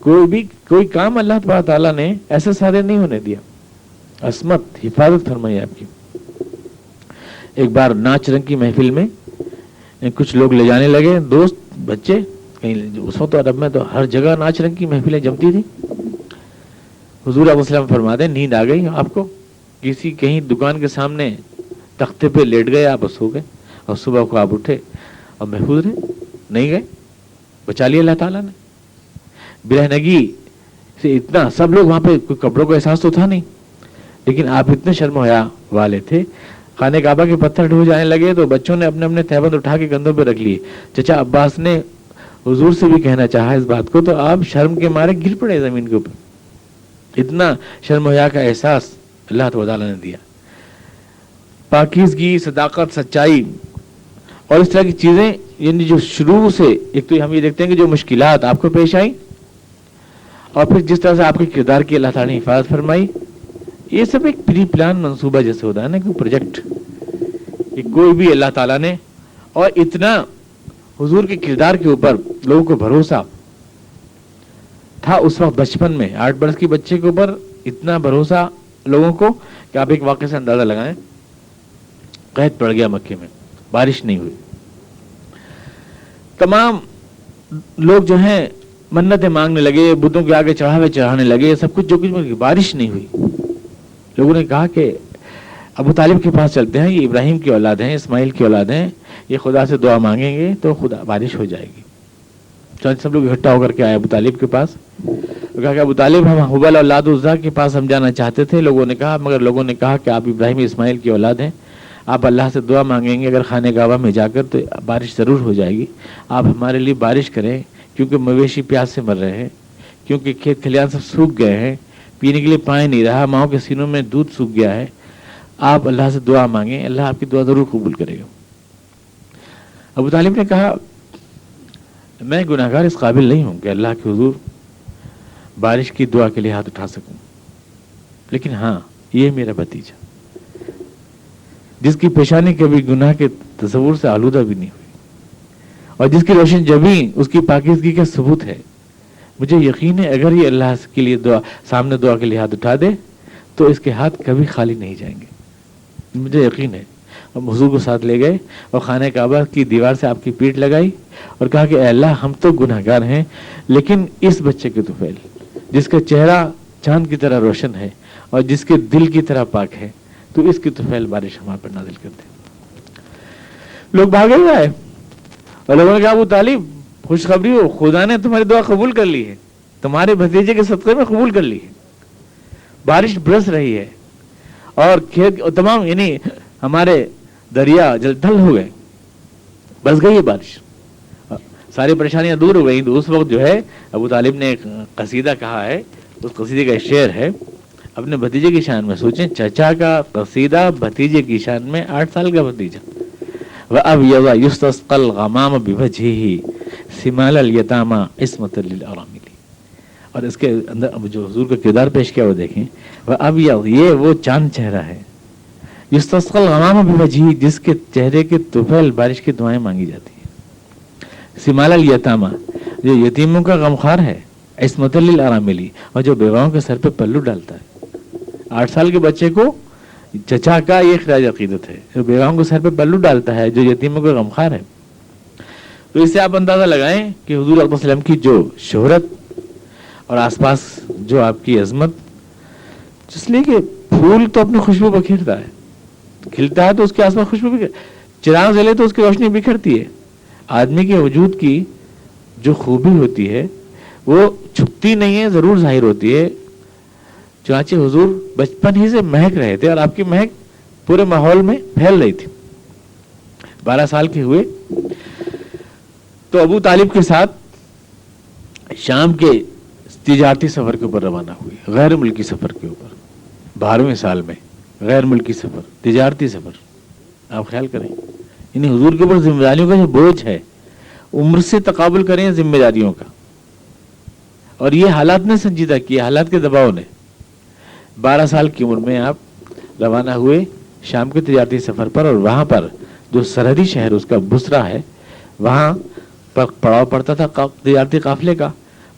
کوئی کام اللہ تبارک تعالیٰ نے ایسے سادے نہیں ہونے دیا. عصمت حفاظت فرمائی آپ کی. ایک بار ناچ رنگ کی محفل میں کچھ لوگ لے جانے لگے, دوست بچے, کہیں اس وقت عرب میں تو ہر جگہ ناچ رنگ کی محفلیں جمتی تھی. حضور علیہ السلام فرماتے ہیں نیند آ گئی آپ کو, کسی کہیں دکان کے سامنے تختے پہ لیٹ گئے, آپ سو گئے اور صبح کو آپ اٹھے اور محفوظ رہے, نہیں گئے, بچا لیا اللہ تعالیٰ نے. برہنگی سے اتنا سب لوگ وہاں پہ کوئی کپڑوں کا احساس تو تھا نہیں, لیکن آپ اتنے شرم و حیا والے تھے. خانہ کعبہ کے پتھر ڈھو جانے لگے تو بچوں نے اپنے اپنے تہبند اٹھا کے کندھوں پہ رکھ لیے. چچا عباس نے حضور سے بھی کہنا چاہا اس بات کو, تو آپ شرم کے مارے گر پڑے زمین کے اوپر. اتنا شرم و حیا کا احساس اللہ تعالیٰ نے دیا. پاکیزگی, صداقت, سچائی اور اس طرح کی چیزیں, یعنی جو شروع سے ایک تو ہم یہ دیکھتے ہیں کہ جو مشکلات آپ کو پیش آئیں اور پھر جس طرح سے آپ کے کردار کی اللہ تعالیٰ نے حفاظت فرمائی, یہ سب ایک پری پلان منصوبہ جیسے ہوتا ہے نا, کوئی پروجیکٹ. کہ کوئی بھی اللہ تعالیٰ نے, اور اتنا حضور کے کردار کے اوپر لوگوں کو بھروسہ تھا اس وقت بچپن میں, 8 برس کی بچے کے اوپر اتنا بھروسہ لوگوں کو کہ آپ ایک واقعے سے اندازہ لگائیں. قحط پڑ گیا مکے میں, بارش نہیں ہوئی, تمام لوگ جو ہیں منتیں مانگنے لگے, بتوں کے آگے چڑھاوے چڑھانے لگے, سب کچھ جو کچھ, بارش نہیں ہوئی. لوگوں نے کہا کہ ابو طالب کے پاس چلتے ہیں, یہ ابراہیم کی اولاد ہیں, اسماعیل کی اولاد ہیں, یہ خدا سے دعا مانگیں گے تو خدا بارش ہو جائے گی. سب لوگ اکٹھا ہو کر کے آئے ابو طالب کے پاس, کہا کہ ابو طالب ہم حبل اور لاد عزا کے پاس ہم جانا چاہتے تھے. لوگوں نے کہا, مگر لوگوں نے کہا کہ آپ ابراہیم اسماعیل کی اولاد ہیں, آپ اللہ سے دعا مانگیں گے اگر خانہ کعبہ میں جا کر تو بارش ضرور ہو جائے گی. آپ ہمارے لیے بارش کریں, کیونکہ مویشی پیاس سے مر رہے ہیں, کیونکہ کھیت کھلیان سب سوکھ گئے ہیں, پینے کے لیے پانی نہیں رہا, ماؤں کے سینوں میں دودھ سوکھ گیا ہے. آپ اللہ سے دعا مانگیں, اللہ آپ کی دعا ضرور قبول کرے گا. ابو طالب نے کہا میں گناہگار اس قابل نہیں ہوں کہ اللہ کے حضور بارش کی دعا کے لیے ہاتھ اٹھا سکوں, لیکن ہاں یہ میرا بھتیجا جس کی پیشانی کبھی گناہ کے تصور سے آلودہ بھی نہیں ہوئی اور جس کی روشن جبیں اس کی پاکیزگی کا ثبوت ہے, مجھے یقین ہے اگر یہ اللہ کے لیے سامنے دعا کے لیے ہاتھ اٹھا دے تو اس کے ہاتھ کبھی خالی نہیں جائیں گے, مجھے یقین ہے. اور حضور کو ساتھ لے گئے اور خانہ کعبہ کی دیوار سے آپ کی پیٹھ لگائی اور کہا کہ اے اللہ ہم تو گناہگار ہیں, لیکن اس بچے کے طفیل جس کا چہرہ چاند کی طرح روشن ہے اور جس کے دل کی طرح پاک ہے, تو اس کی طفیل بارش ہمارے پر نازل کر دے. لوگ بھاگے ہوئے اور لوگوں نے کہا ابو طالب خوشخبری ہو, خدا نے تمہاری دعا قبول کر لی ہے, تمہارے بھتیجے کے صدقے میں قبول کر لی ہے. بارش برس رہی ہے اور کھیت تمام, یعنی ہمارے دریا ڈھل ہو گئے, برس گئی ہے بارش, ساری پریشانیاں دور ہو گئی. تو اس وقت جو ہے ابو طالب نے ایک قصیدہ کہا ہے, اس قصیدے کا شعر ہے اپنے بھتیجے کی شان میں. سوچیں, چچا کا قصیدہ بھتیجے کی شان میں, 8 سال کا بھتیجا. وَأَبْيَضَ يُسْتَسْقَى الْغَمَامَ بِوَجْهِهِ سِمَالَ الْيَتَامَى عِصْمَةً لِلْأَرَامِلِ. اور اس کے اندر اب جو حضور کا کردار پیش کیا وہ دیکھیں. وَأَبْيَض, یہ وہ چاند چہرہ ہے, يُسْتَسْقَى الْغَمَامَ بِوَجْهِهِ, جس کے چہرے کے طفیل بارش کی دعائیں مانگی جاتی ہیں. سِمَالَ الْيَتَامَى, جو یتیموں کا غمخوار ہے, عِصْمَةً لِلْأَرَامِلِ, اور جو بیواؤں کے سر پہ پلو ڈالتا ہے. 8 سال کے بچے کو چچا کا یہ خراج عقیدت ہے, جو بیواؤں کو سر پہ پلو ڈالتا ہے, جو یتیموں کا غمخوار ہے. تو اس سے آپ اندازہ لگائیں کہ حضور علیہ السلام کی جو شہرت اور آس پاس جو آپ کی عظمت, اس لیے کہ پھول تو اپنی خوشبو بکھیرتا ہے, کھلتا ہے تو اس کے آس پاس خوشبو بکھیر, چراغ جلے تو اس کی روشنی بکھرتی ہے. آدمی کے وجود کی جو خوبی ہوتی ہے وہ چھپتی نہیں ہے, ضرور ظاہر ہوتی ہے. چنانچہ حضور بچپن ہی سے مہک رہے تھے اور آپ کی مہک پورے ماحول میں پھیل رہی تھی. 12 سال کے ہوئے تو ابو طالب کے ساتھ شام کے تجارتی سفر کے اوپر روانہ ہوئے, غیر ملکی سفر کے اوپر. 12ویں سال میں غیر ملکی سفر, تجارتی سفر. آپ خیال کریں, یعنی حضور کے اوپر ذمہ داریوں کا جو بوجھ ہے, عمر سے تقابل کریں ذمہ داریوں کا, اور یہ حالات نے سنجیدہ کیا, حالات کے دباؤ نے. 12 سال کی عمر میں آپ روانہ ہوئے شام کے تجارتی سفر پر, اور وہاں پر جو سرحدی شہر اس کا بسرا ہے, وہاں پر پڑاؤ پڑتا تھا تجارتی قافلے کا.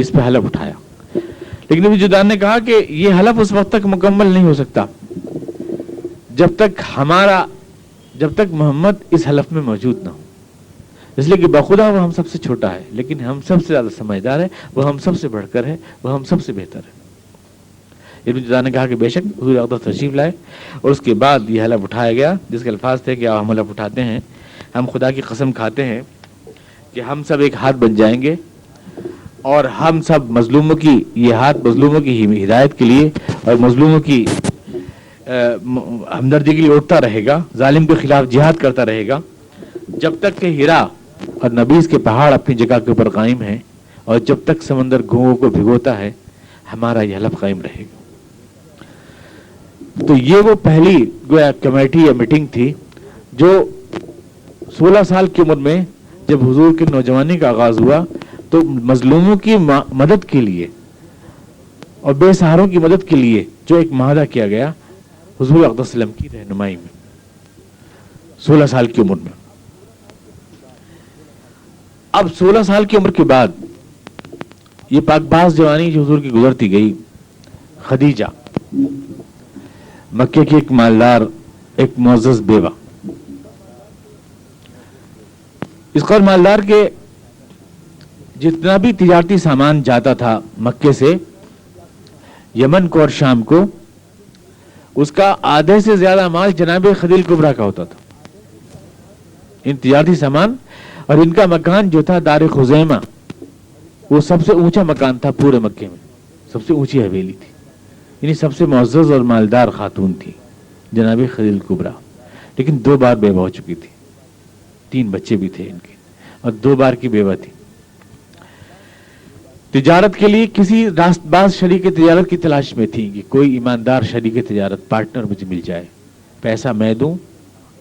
اس پہ حلف اٹھایا. لیکن ابن جدعان نے کہا کہ یہ حلف اس وقت تک مکمل نہیں ہو سکتا جب تک محمد اس حلف میں موجود نہ ہو، اس لیے کہ بخدا وہ ہم سب سے چھوٹا ہے، لیکن ہم سب سے زیادہ سمجھدار ہے، وہ ہم سب سے بڑھ کر ہے، وہ ہم سب سے بہتر ہے. ابن جدعان نے کہا کہ بے شک حضور اقدس تشریف لائے، اور اس کے بعد یہ حلف اٹھایا گیا جس کے الفاظ تھے کہ ہم حلف اٹھاتے ہیں، ہم خدا کی قسم کھاتے ہیں کہ ہم سب ایک ہاتھ بن جائیں گے، اور ہم سب مظلوموں کی، یہ ہاتھ مظلوموں کی ہدایت کے لیے اور مظلوموں کی ہمدردی کے لیے اٹھتا رہے گا، ظالم کے خلاف جہاد کرتا رہے گا جب تک کہ ہیرا اور نبیز کے پہاڑ اپنی جگہ کے اوپر قائم ہیں، اور جب تک سمندر گھوڑوں کو بھگوتا ہے ہمارا یہ حلف قائم رہے گا. تو یہ وہ پہلی گویا کمیٹی یا میٹنگ تھی جو 16 سال کی عمر میں جب حضور کے نوجوانی کا آغاز ہوا تو مظلوموں کی مدد کے لیے اور بے سہاروں کی مدد کے لیے جو ایک معاہدہ کیا گیا حضور اقدس صلی اللہ علیہ وسلم کی رہنمائی میں 16 سال کی عمر میں. اب 16 سال کی عمر کے بعد یہ پاک باز جوانی جو حضور کی گزرتی گئی، خدیجہ مکے کی ایک مالدار، ایک معزز بیوہ، اس قدر مالدار کے جتنا بھی تجارتی سامان جاتا تھا مکے سے یمن کو اور شام کو، اس کا آدھے سے زیادہ مال جناب خدیجہ کبریٰ کا ہوتا تھا. ان تجارتی سامان اور ان کا مکان جو تھا دار خزیمہ، وہ سب سے اونچا مکان تھا پورے مکے میں، سب سے اونچی حویلی تھی، یعنی سب سے معزز اور مالدار خاتون تھی جناب خدیجہ کبریٰ. لیکن 2 بار بیوہ ہو چکی تھی، 3 بچے بھی تھے ان کے، اور 2 بار کی بیوہ تھی. تجارت کے لیے کسی راست باز شریک تجارت کی تلاش میں تھی کہ کوئی ایماندار شریک تجارت پارٹنر مجھے مل جائے، پیسہ میں دوں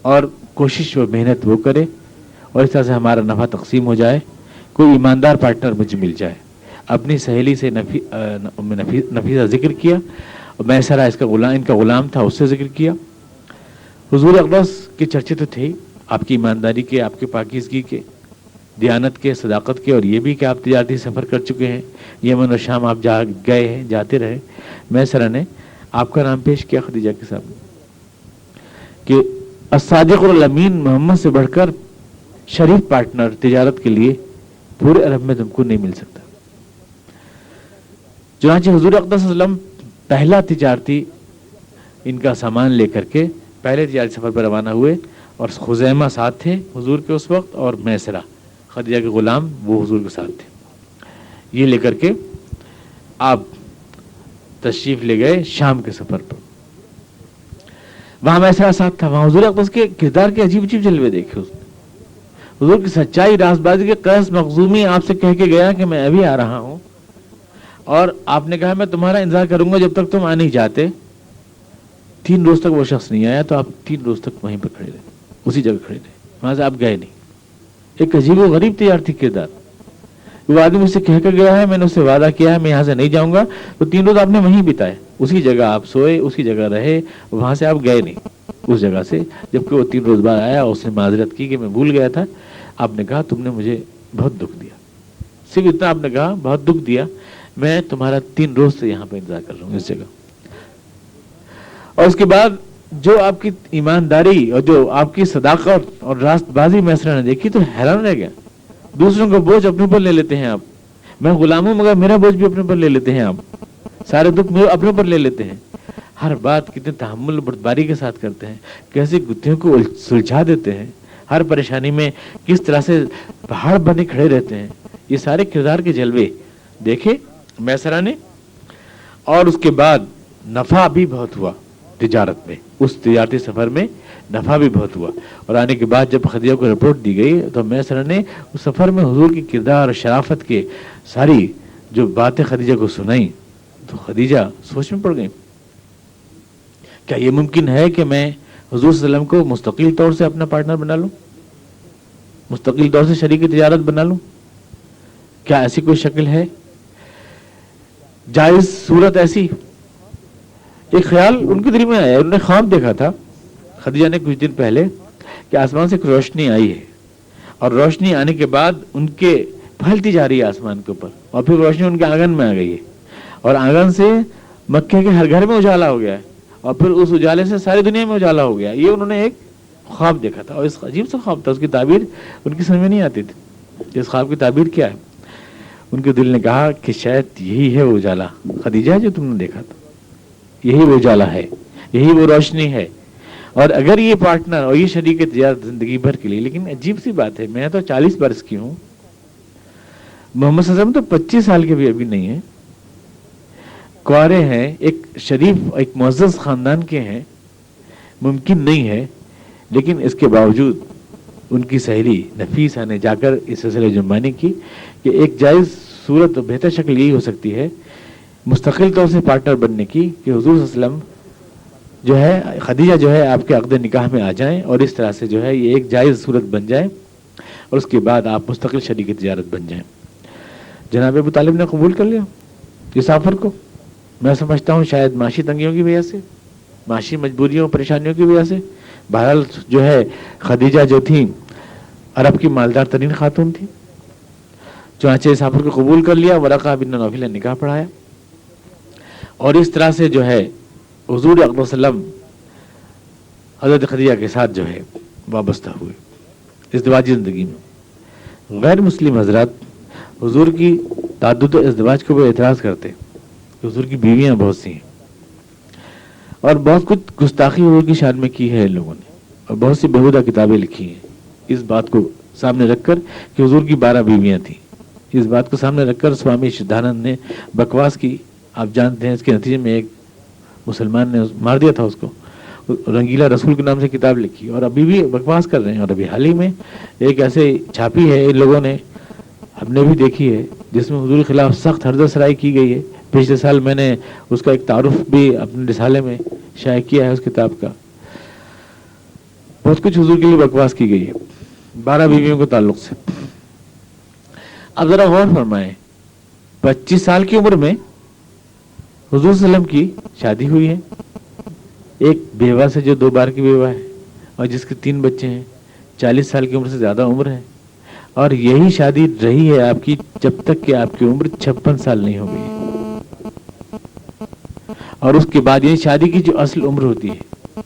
اور کوشش و محنت وہ کرے اور اس طرح سے ہمارا نفع تقسیم ہو جائے. کوئی ایماندار پارٹنر مجھے مل جائے. اپنی سہیلی سے نفیسہ ذکر کیا، اور میسرہ اس کا غلام، ان کا غلام تھا، اس سے ذکر کیا. حضور اقدس کے چرچے تو تھے آپ کی ایمانداری کے، آپ کے پاکیزگی کے، دیانت کے، صداقت کے، اور یہ بھی کہ آپ تجارتی سفر کر چکے ہیں، یمن اور شام آپ گئے ہیں، جاتے رہے. میسرہ نے آپ کا نام پیش کیا خدیجہ کے سامنے کہ الصادق الامین محمد سے بڑھ کر شریف پارٹنر تجارت کے لیے پورے عرب میں تم کو نہیں مل سکتا. چنانچہ حضور اقدس صلی اللہ علیہ وسلم پہلا تجارتی ان کا سامان لے کر کے پہلے تجارتی سفر پر روانہ ہوئے، اور خزیمہ ساتھ تھے حضور کے اس وقت، اور میسرہ خدیجہ کے غلام وہ حضور کے ساتھ تھے. یہ لے کر کے آپ تشریف لے گئے شام کے سفر پر. وہاں میسرہ ساتھ تھا. وہاں حضور اقدس کے کردار کے عجیب عجیب جلوے دیکھے اس نے. حضور کی سچائی، راست بازی کے قیس مخزومی آپ سے کہہ کے گیا کہ میں ابھی آ رہا ہوں، اور آپ نے کہا میں تمہارا انتظار کروں گا جب تک تم آ نہیں جاتے. 3 روز تک وہ شخص نہیں آیا، تو آپ 3 روز تک وہیں پر کھڑے رہے، اسی جگہ کھڑے رہے، وہاں سے آپ گئے نہیں. ایک عجیب و غریب تجارتی کردار. وہ آدمی مجھ سے کہہ کر گیا ہے، میں نے اس سے وعدہ کیا ہے میں یہاں سے نہیں جاؤں گا، تو 3 روز آپ نے وہیں بتائے، اسی جگہ آپ سوئے، اسی جگہ رہے، وہاں سے آپ گئے نہیں اس جگہ سے. جبکہ وہ 3 روز بعد آیا، اس نے معذرت کی کہ میں بھول گیا تھا. آپ نے کہا تم نے مجھے بہت دکھ دیا. صرف اتنا آپ نے کہا، بہت دکھ دیا، میں تمہارا 3 روز سے یہاں پہ انتظار کر رہا ہوں اس جگہ. اور اس کے بعد جو آپ کی ایمانداری اور جو آپ کی صداقت اور راست بازی میسرہ نے دیکھی تو حیران رہ گیا. دوسروں کا بوجھ اپنے اوپر لے لیتے ہیں آپ، میں غلام ہوں مگر میرا بوجھ بھی اپنے اوپر لے لیتے ہیں آپ، سارے دکھ اپنے اوپر لے لیتے ہیں. ہر بات کتنے تحمل بردباری کے ساتھ کرتے ہیں، کیسے گتھیوں کو سلجھا دیتے ہیں، ہر پریشانی میں کس طرح سے پہاڑ بنے کھڑے رہتے ہیں. یہ سارے کردار کے جلوے دیکھے میسرہ نے. اور اس کے بعد نفع بھی بہت ہوا تجارت میں، اس تجارتی سفر میں نفع بھی بہت ہوا. اور آنے کے بعد جب خدیجہ کو رپورٹ دی گئی تو میسرہ نے اس سفر میں حضور کی کردار اور شرافت کے ساری جو باتیں خدیجہ کو سنائیں تو خدیجہ سوچ میں پڑ گئی. کیا یہ ممکن ہے کہ میں حضور صلی اللہ علیہ وسلم کو مستقل طور سے اپنا پارٹنر بنا لوں، مستقل طور سے شریک تجارت بنا لوں؟ کیا ایسی کوئی شکل ہے، جائز صورت ایسی؟ ایک خیال ان کے دل میں آیا. انہوں نے خواب دیکھا تھا خدیجہ نے کچھ دن پہلے کہ آسمان سے ایک روشنی آئی ہے، اور روشنی آنے کے بعد ان کے پھیلتی جا رہی ہے آسمان کے اوپر, اور پھر روشنی ان کے آنگن میں آ گئی ہے, اور آنگن سے مکے کے ہر گھر میں اجالا ہو گیا ہے, اور پھر اس اجالے سے ساری دنیا میں اجالا ہو گیا. یہ انہوں نے ایک خواب دیکھا تھا, اور اس عجیب سا خواب تھا, اس کی تعبیر ان کی سمجھ میں نہیں آتی تھی. اس خواب کی تعبیر کیا ہے؟ ان کے دل نے کہا کہ شاید یہی ہے وہ اجالا خدیجہ جو تم نے دیکھا تھا, یہی وہ اجالا ہے, یہی وہ روشنی ہے. اور اگر یہ پارٹنر اور یہ شریک تجارت زندگی بھر کے لیے, لیکن عجیب سی بات ہے, میں تو 40 برس کی ہوں, محمد صلی اللہ علیہ وسلم تو 25 سال کے بھی ابھی نہیں ہیں, کوارے ہیں, ایک شریف ایک معزز خاندان کے ہیں, ممکن نہیں ہے. لیکن اس کے باوجود ان کی سہیلی نفیسہ نے جا کر اس سلسلے جنبانی کی کہ ایک جائز صورت بہتر شکل یہی ہو سکتی ہے مستقل طور سے پارٹنر بننے کی کہ حضور صلی اللہ علیہ وسلم جو ہے, خدیجہ جو ہے آپ کے عقد نکاح میں آ جائیں, اور اس طرح سے جو ہے یہ ایک جائز صورت بن جائے, اور اس کے بعد آپ مستقل شریک تجارت بن جائیں. جناب ابو طالب نے قبول کر لیا اس آفر کو. میں سمجھتا ہوں شاید معاشی تنگیوں کی وجہ سے, معاشی مجبوریوں پریشانیوں کی وجہ سے. بہرحال جو ہے خدیجہ جو تھیں عرب کی مالدار ترین خاتون تھی, چنانچہ اس آفر کو قبول کر لیا. ورقہ بن نوفل نے نکاح پڑھایا, اور اس طرح سے جو ہے حضور اقدس وسلم حضرت خدیجہ کے ساتھ جو ہے وابستہ ہوئے ازدواجی زندگی میں. غیر مسلم حضرات حضور کی تعدد ازدواج کو وہ اعتراض کرتے کہ حضور کی بیویاں بہت سی ہیں, اور بہت کچھ گستاخی حضور کی شان میں کی ہے ان لوگوں نے, اور بہت سی بےہودہ کتابیں لکھی ہیں اس بات کو سامنے رکھ کر کہ حضور کی 12 بیویاں تھیں. اس بات کو سامنے رکھ کر سوامی شدھانند نے بکواس کی. آپ جانتے ہیں اس کے نتیجے میں ایک مسلمان نے مار دیا تھا اس کو. رنگیلا رسول کے نام سے کتاب لکھی, اور ابھی بھی بکواس کر رہے ہیں. اور ابھی حال ہی میں ایک ایسے چھاپی ہے ان لوگوں نے, ہم نے بھی دیکھی ہے, جس میں حضور کے خلاف سخت حرزہ سرائی کی گئی ہے. پچھلے سال میں نے اس کا ایک تعارف بھی اپنے رسالے میں شائع کیا ہے اس کتاب کا. بہت کچھ حضور کے لیے بکواس کی گئی ہے 12 بیویوں کے تعلق سے. اب ذرا غور فرمائیں, 25 سال کی عمر میں حضور صلی اللہ علیہ وسلم کی شادی ہوئی ہے, ایک بیوہ سے جو 2 بار کی بیوہ ہے, اور جس کے 3 بچے ہیں, 40 سال کی عمر سے زیادہ عمر ہے. اور یہی شادی رہی ہے آپ کی جب تک کہ آپ کی عمر 56 سال نہیں ہو گئی. اور اس کے بعد یہ شادی کی جو اصل عمر ہوتی ہے,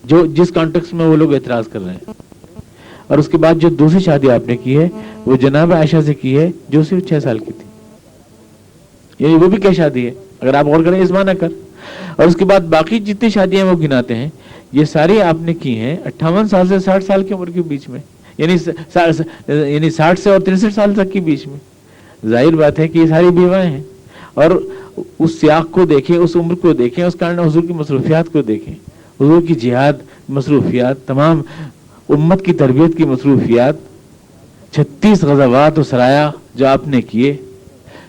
جو جس کانٹیکس میں وہ لوگ اعتراض کر رہے ہیں, اور اس کے بعد جو دوسری شادی آپ نے کی ہے وہ جناب عائشہ سے کی ہے جو صرف 6 سال کی تھی. یعنی وہ بھی کیا شادی ہے اگر آپ غور کریں اس معنی کر. اور اس کے بعد باقی جتنی شادیاں وہ گناتے ہیں یہ ساری آپ نے کی ہیں 58 سال سے 60 سال کی عمر کے بیچ میں, یعنی 60 سے اور 63 سال تک کے بیچ میں. ظاہر بات ہے کہ یہ ساری بیوائیں ہیں. اور اس سیاق کو دیکھیں, اس عمر کو دیکھیں, اس کارن حضور کی مصروفیات کو دیکھیں, حضور کی جہاد مصروفیات, تمام امت کی تربیت کی مصروفیات, 36 غزوات و سرایا جو آپ نے کیے,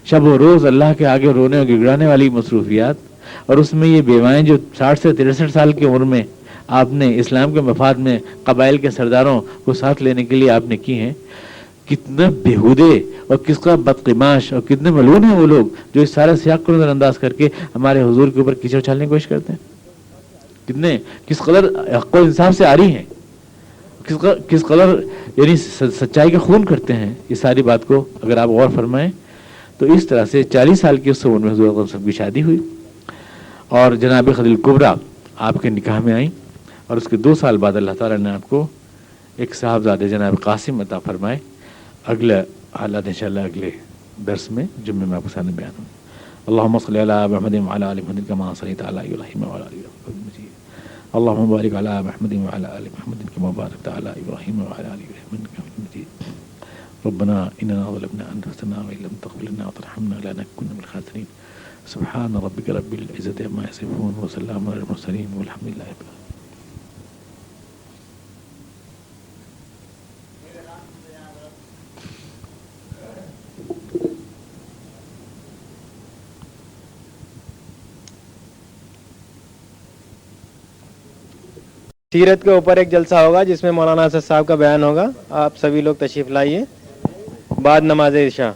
شب و روز اللہ کے آگے رونے اور گڑگڑانے والی مصروفیات, اور اس میں یہ بیوائیں جو 60 سے 63 سال کی عمر میں آپ نے اسلام کے مفاد میں قبائل کے سرداروں کو ساتھ لینے کے لیے آپ نے کی ہیں. کتنے بےہودے اور کس کا بدقماش اور کتنے ملعون ہیں وہ لوگ جو اس سارے سیاق کو نظر انداز کر کے ہمارے حضور کے اوپر کیچڑ چھالنے کی کوشش کرتے ہیں. کتنے کس قدر حق و انصاف سے آری ہیں, کس قدر یعنی سچائی کا خون کرتے ہیں. اس ساری بات کو اگر آپ غور فرمائیں تو اس طرح سے 40 سال کی اس عمر میں حضور صلی اللہ علیہ وسلم کی شادی ہوئی, اور جناب خدیجہ کبریٰ آپ کے نکاح میں آئیں, اور اس کے 2 سال بعد اللہ تعالیٰ نے آپ کو ایک صاحبزادے جناب قاسم عطا فرمائے. اگلے حالات انشاءاللہ اگلے درس میں جمعے میں آپ کے سامنے بیان ہوں. اللہم صلی علی محمد وعلی آل محمد کما صلیت علی ابراہیم وعلی آل ابراہیم مجید. اللہم بارک علی محمد وعلی آل محمد کما بارکت علی ابراہیم وعلی آل ابراہیم انک حمید مجید. ربنا اننا ظلمنا انفسنا وان لم تغفر لنا وترحمنا لنكن من الخاسرین. سبحان ربک رب العزة عما یصفون وسلام علی المرسلین والحمد للہ رب العالمین. سیرت کے اوپر ایک جلسہ ہوگا جس میں مولانا اسد صاحب کا بیان ہوگا. آپ سبھی لوگ تشریف لائیے بعد نماز عشاء.